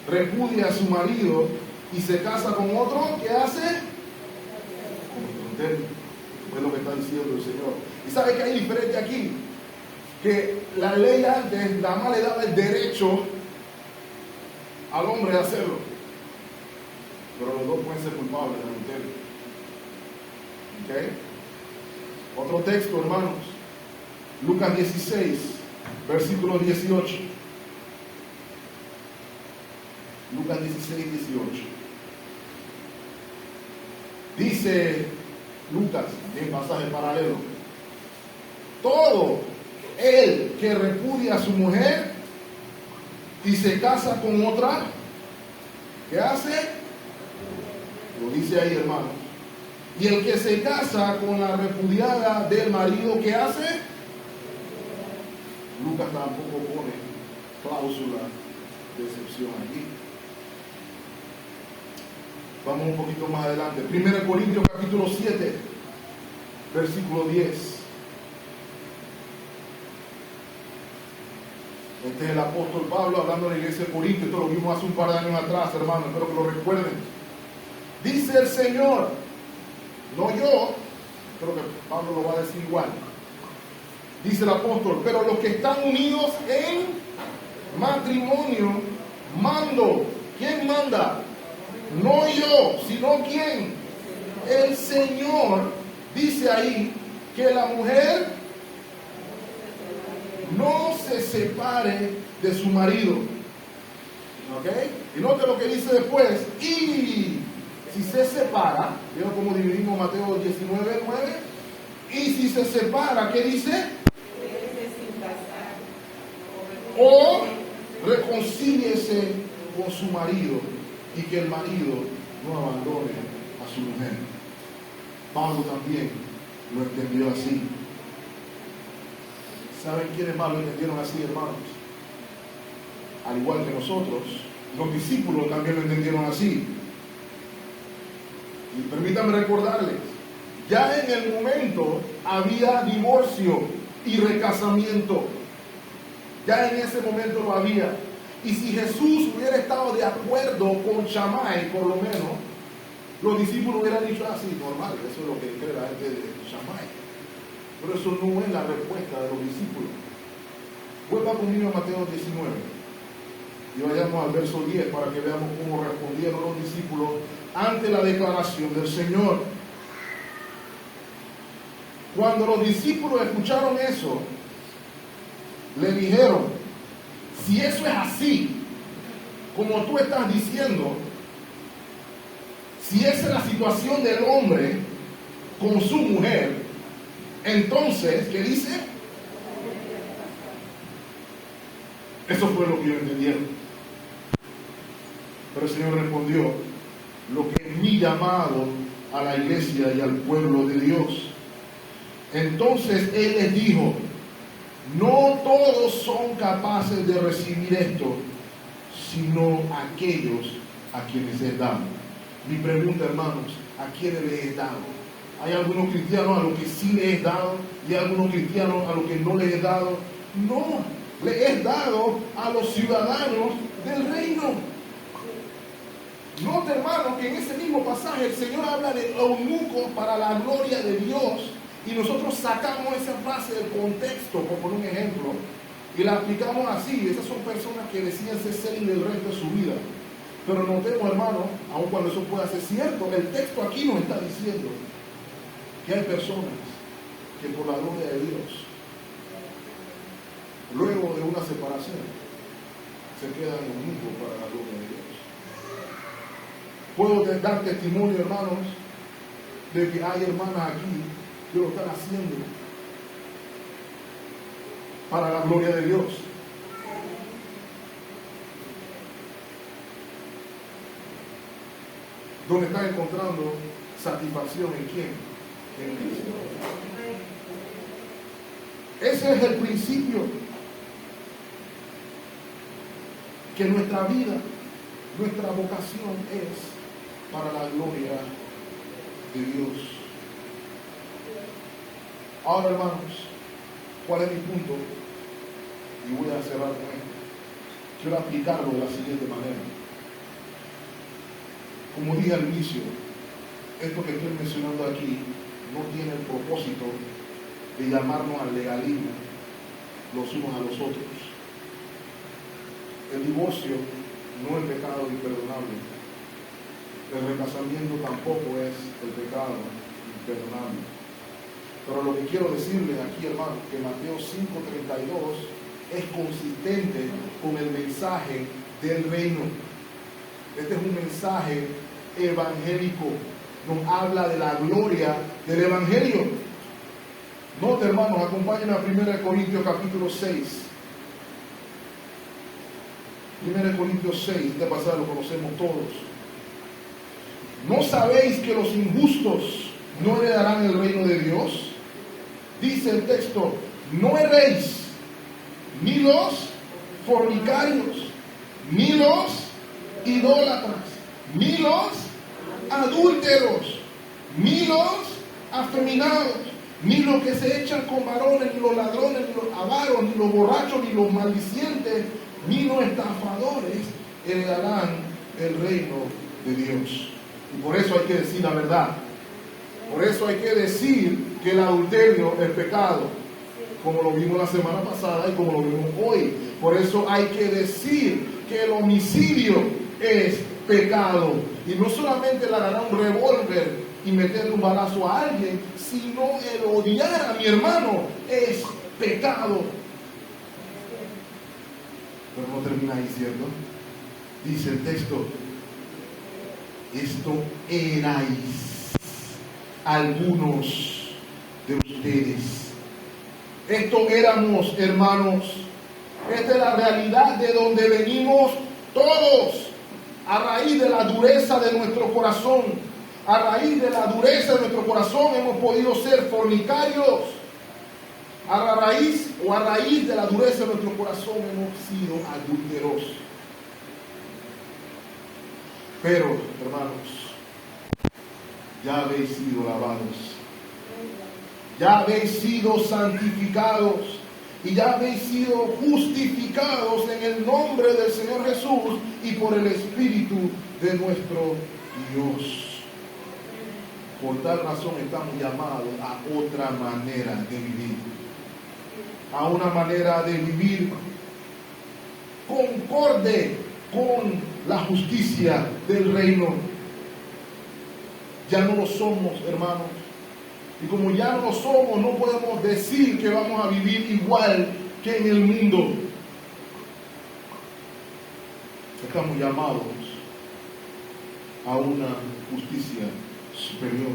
repudia a su marido y se casa con otro, ¿qué hace? Comete adulterio. Es lo que está diciendo el Señor. ¿Y sabe qué hay diferente aquí? Que la ley antes nada más le daba el derecho al hombre de hacerlo, pero los dos pueden ser culpables de adulterio. ¿Ok? Otro texto, hermanos, Lucas 16, versículo 18. Lucas 16, 18. Dice Lucas, en pasaje paralelo, todo el que repudia a su mujer y se casa con otra, ¿qué hace? Lo dice ahí, hermanos. Y el que se casa con la repudiada del marido, ¿qué hace? Lucas tampoco pone cláusula de excepción aquí. Vamos un poquito más adelante. 1 Corintios capítulo 7, versículo 10. Este es el apóstol Pablo hablando de la iglesia de Corinto. Esto lo vimos hace un par de años atrás, hermanos. Espero que lo recuerden. Dice el Señor, no yo, creo que Pablo lo va a decir igual. Dice el apóstol, pero los que están unidos en matrimonio, mando. ¿Quién manda? No yo, sino ¿quién? El Señor. Dice ahí que la mujer no se separe de su marido. ¿Ok? Y note lo que dice después. Y si se separa, ¿vieron cómo dividimos Mateo 19, 9? Y si se separa, ¿qué dice? O reconcíliese con su marido y que el marido no abandone a su mujer. Pablo también lo entendió así. ¿Saben quiénes más lo entendieron así, hermanos? Al igual que nosotros, los discípulos también lo entendieron así. Y permítanme recordarles, ya en el momento había divorcio y recasamiento. Ya en ese momento lo había. Y si Jesús hubiera estado de acuerdo con Shammai, por lo menos, los discípulos hubieran dicho así, normal, eso es lo que cree la gente de Shammai. Pero eso no es la respuesta de los discípulos. Vuelva conmigo a Mateo 19 y vayamos al verso 10 para que veamos cómo respondieron los discípulos ante la declaración del Señor. Cuando los discípulos escucharon eso, le dijeron: si eso es así, como tú estás diciendo, si esa es la situación del hombre con su mujer, entonces, ¿qué dice? Eso fue lo que ellos entendieron. Pero el Señor respondió: lo que es mi llamado a la iglesia y al pueblo de Dios. Entonces Él les dijo: no todos son capaces de recibir esto, sino aquellos a quienes es dado. Mi pregunta, hermanos, ¿a quiénes les es dado? Hay algunos cristianos a los que sí les es dado y algunos cristianos a los que no les es dado. No, le es dado a los ciudadanos del reino. Note, hermano, que en ese mismo pasaje el Señor habla de eunucos para la gloria de Dios, y nosotros sacamos esa frase del contexto, por poner un ejemplo, y la aplicamos así. Esas son personas que deciden ser célibes el resto de su vida. Pero notemos, hermano, aun cuando eso pueda ser cierto, el texto aquí nos está diciendo que hay personas que por la gloria de Dios, luego de una separación, se quedan eunucos para la gloria de Dios. Puedo dar testimonio, hermanos, de que hay hermanas aquí que lo están haciendo para la gloria de Dios. ¿Dónde están encontrando satisfacción? ¿En quién? En Cristo. Ese es el principio. Que nuestra vida, nuestra vocación es para la gloria de Dios. Ahora, hermanos, ¿cuál es mi punto? Y voy a cerrar con esto. Quiero aplicarlo de la siguiente manera. Como dije al inicio, esto que estoy mencionando aquí no tiene el propósito de llamarnos al legalismo los unos a los otros. El divorcio no es pecado imperdonable. El recasamiento tampoco es el pecado imperdonable. Pero lo que quiero decirles aquí, hermano, que Mateo 5:32 es consistente con el mensaje del reino. Este es un mensaje evangélico. Nos habla de la gloria del evangelio. Note, hermanos, acompáñenme a 1 Corintios capítulo 6. 1 Corintios 6, este pasaje lo conocemos todos. ¿No sabéis que los injustos no heredarán el reino de Dios? Dice el texto: no erréis, ni los fornicarios, ni los idólatras, ni los adúlteros, ni los afeminados, ni los que se echan con varones, ni los ladrones, ni los avaros, ni los borrachos, ni los maldicientes, ni los estafadores heredarán el reino de Dios. Y por eso hay que decir la verdad. Por eso hay que decir que el adulterio es pecado, como lo vimos la semana pasada y como lo vimos hoy. Por eso hay que decir que el homicidio es pecado. Y no solamente le agarrar un revólver y meterle un balazo a alguien, sino el odiar a mi hermano es pecado. Pero no termina ahí, ¿cierto? Dice el texto: esto erais algunos de ustedes. Esto éramos, hermanos. Esta es la realidad de donde venimos todos. A raíz de la dureza de nuestro corazón, a raíz de la dureza de nuestro corazón hemos podido ser fornicarios. A raíz de la dureza de nuestro corazón hemos sido adúlteros. Pero, hermanos, ya habéis sido lavados, ya habéis sido santificados y ya habéis sido justificados en el nombre del Señor Jesús y por el Espíritu de nuestro Dios. Por tal razón estamos llamados a otra manera de vivir. A una manera de vivir concorde con la justicia del reino. Ya no lo somos, hermanos. Y como ya no lo somos, no podemos decir que vamos a vivir igual que en el mundo. Estamos llamados a una justicia superior.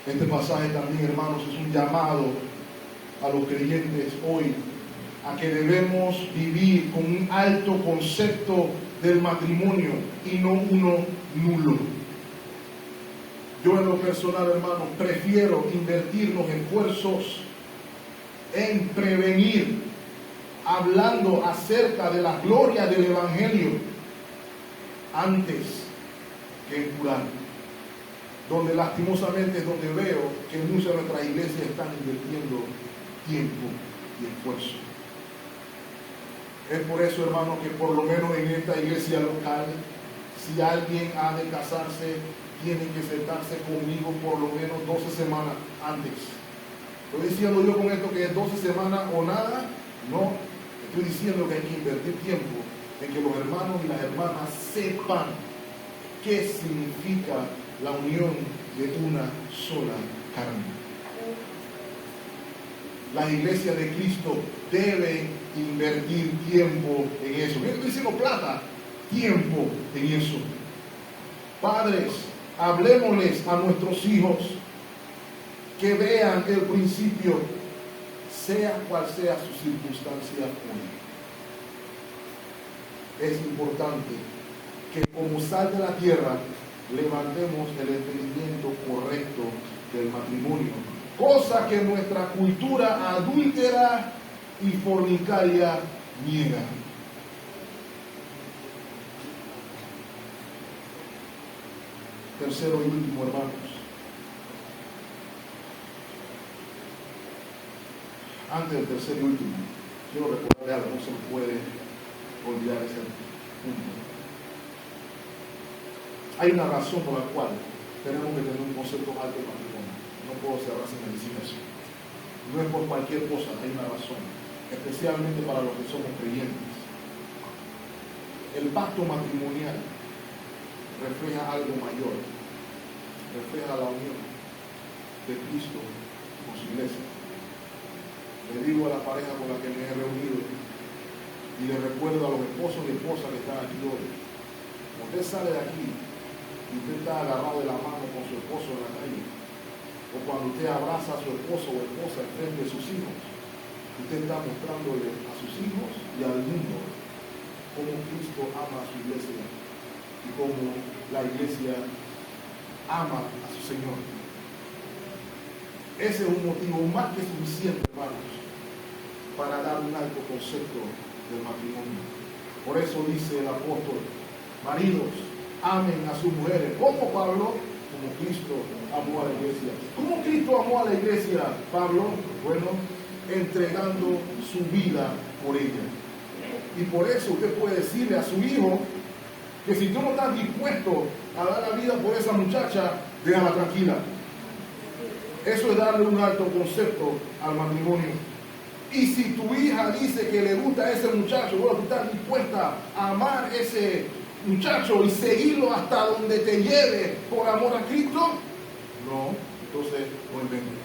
Este pasaje también, hermanos, es un llamado a los creyentes hoy a que debemos vivir con un alto concepto del matrimonio y no uno nulo. Yo en lo personal, hermanos, prefiero invertir los esfuerzos en prevenir, hablando acerca de la gloria del Evangelio, antes que en curar. Donde lastimosamente es donde veo que muchas de nuestras iglesias están invirtiendo tiempo y esfuerzo. Es por eso, hermano, que por lo menos en esta iglesia local, si alguien ha de casarse, tiene que sentarse conmigo por lo menos 12 semanas antes. Estoy diciendo yo con esto que es 12 semanas o nada, no. Estoy diciendo que hay que invertir tiempo en que los hermanos y las hermanas sepan qué significa la unión de una sola carne. Las iglesias de Cristo deben invertir tiempo en eso. No estoy diciendo plata, tiempo en eso. Padres, hablemosles a nuestros hijos que vean el principio, sea cual sea su circunstancia hoy. Es importante que como sal de la tierra levantemos el entendimiento correcto del matrimonio, cosa que nuestra cultura adúltera y fornicaria niega. Tercero y último, hermanos. Antes del tercer y último, quiero recordarle algo, no se me puede olvidar ese punto. Hay una razón por la cual tenemos que tener un concepto alto de matrimonio. No puedo cerrar sin decir eso. No es por cualquier cosa, hay una razón. Especialmente para los que somos creyentes. El pacto matrimonial refleja algo mayor. Refleja la unión de Cristo con su iglesia. Le digo a la pareja con la que me he reunido y le recuerdo a los esposos y esposas que están aquí hoy. Cuando usted sale de aquí y usted está agarrado de la mano con su esposo en la calle, o cuando usted abraza a su esposo o esposa en frente de sus hijos, usted está mostrándole a sus hijos y al mundo cómo Cristo ama a su iglesia y cómo la iglesia ama a su Señor. Ese es un motivo más que suficiente, hermanos, para dar un alto concepto del matrimonio. Por eso dice el apóstol: maridos, amen a sus mujeres. ¿Cómo, Pablo? Como Cristo amó a la iglesia. ¿Cómo Cristo amó a la iglesia, Pablo? Bueno, entregando su vida por ella. Y por eso usted puede decirle a su hijo que si tú no estás dispuesto a dar la vida por esa muchacha, déjala tranquila. Eso es darle un alto concepto al matrimonio. Y si tu hija dice que le gusta a ese muchacho, bueno, tú estás dispuesta a amar a ese muchacho y seguirlo hasta donde te lleve por amor a Cristo, no, entonces no inventes.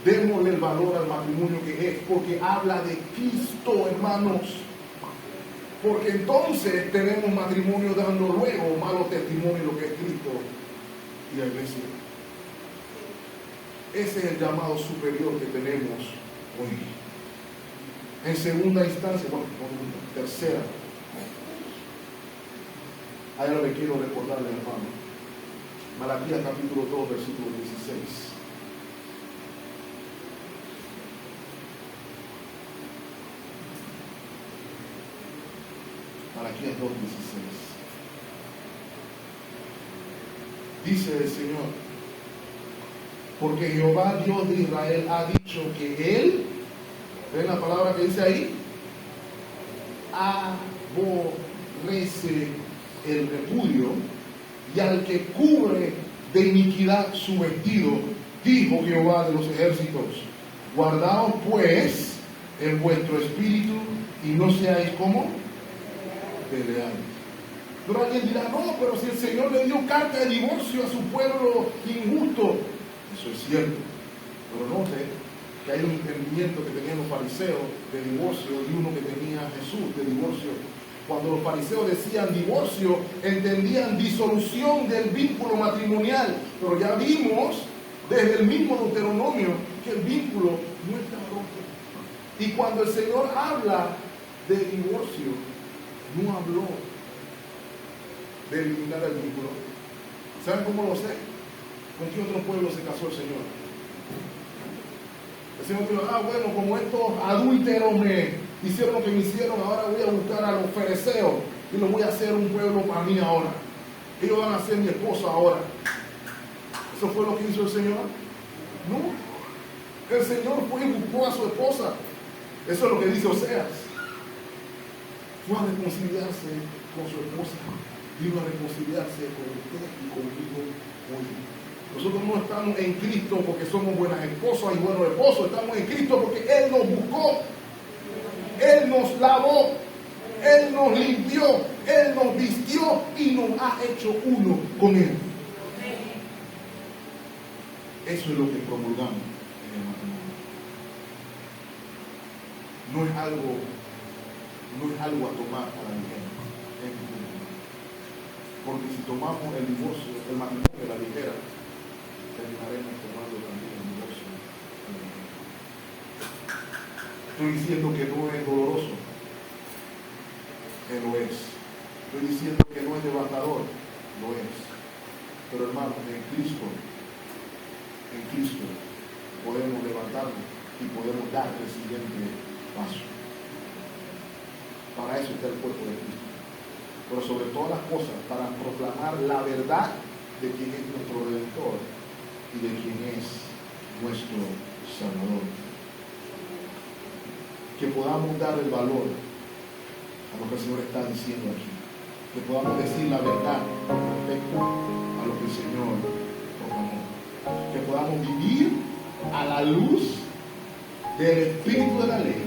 Démosle el valor al matrimonio que es, porque habla de Cristo, hermanos. Porque entonces tenemos matrimonio dando luego malo testimonio de lo que es Cristo y la iglesia. Ese es el llamado superior que tenemos hoy. En segunda instancia, bueno, tercera, hay algo que quiero recordarle, hermano. Malaquías capítulo 2, versículo 16. Malaquías 2, 16. Dice el Señor: porque Jehová Dios de Israel ha dicho que Él, ¿ven la palabra que dice ahí? Aborrece el repudio, y al que cubre de iniquidad su vestido, dijo Jehová de los ejércitos. Guardaos pues en vuestro espíritu y no seáis como peleados. Pero alguien dirá, no, pero si el Señor le dio carta de divorcio a su pueblo injusto. Eso es cierto, pero note que hay un entendimiento que tenían los fariseos de divorcio y uno que tenía Jesús de divorcio. Cuando los fariseos decían divorcio, entendían disolución del vínculo matrimonial, pero ya vimos desde el mismo Deuteronomio que el vínculo no está roto. Y cuando el Señor habla de divorcio, no habló de eliminar el vínculo. ¿Saben cómo lo sé? ¿Con qué otro pueblo se casó el Señor? El Señor dijo, bueno, como estos adúlteros me hicieron lo que me hicieron, ahora voy a buscar a los fereceos y los voy a hacer un pueblo para mí ahora. Ellos van a ser mi esposa ahora. ¿Eso fue lo que hizo el Señor? No. El Señor fue y buscó a su esposa. Eso es lo que dice Oseas. Fue a reconciliarse con su esposa. Vino a reconciliarse con usted y conmigo hoy. Nosotros no estamos en Cristo porque somos buenas esposas y buenos esposos. Estamos en Cristo porque Él nos buscó. Él nos lavó. Él nos limpió. Él nos vistió y nos ha hecho uno con Él. Eso es lo que promulgamos en el matrimonio. No es algo a tomar a la ligera. Porque si tomamos el divorcio, el matrimonio a la ligera, terminaremos tomando también el divorcio. Estoy diciendo que no es doloroso, que lo es. Estoy diciendo que no es devastador, lo es. Pero hermanos, en Cristo podemos levantarnos y podemos dar el siguiente paso. Para eso está el cuerpo de Cristo. Pero sobre todas las cosas, para proclamar la verdad de quién es nuestro Redentor y de quién es nuestro Salvador. Que podamos dar el valor a lo que el Señor está diciendo aquí. Que podamos decir la verdad respecto a lo que el Señor proclamó. Que podamos vivir a la luz del Espíritu de la ley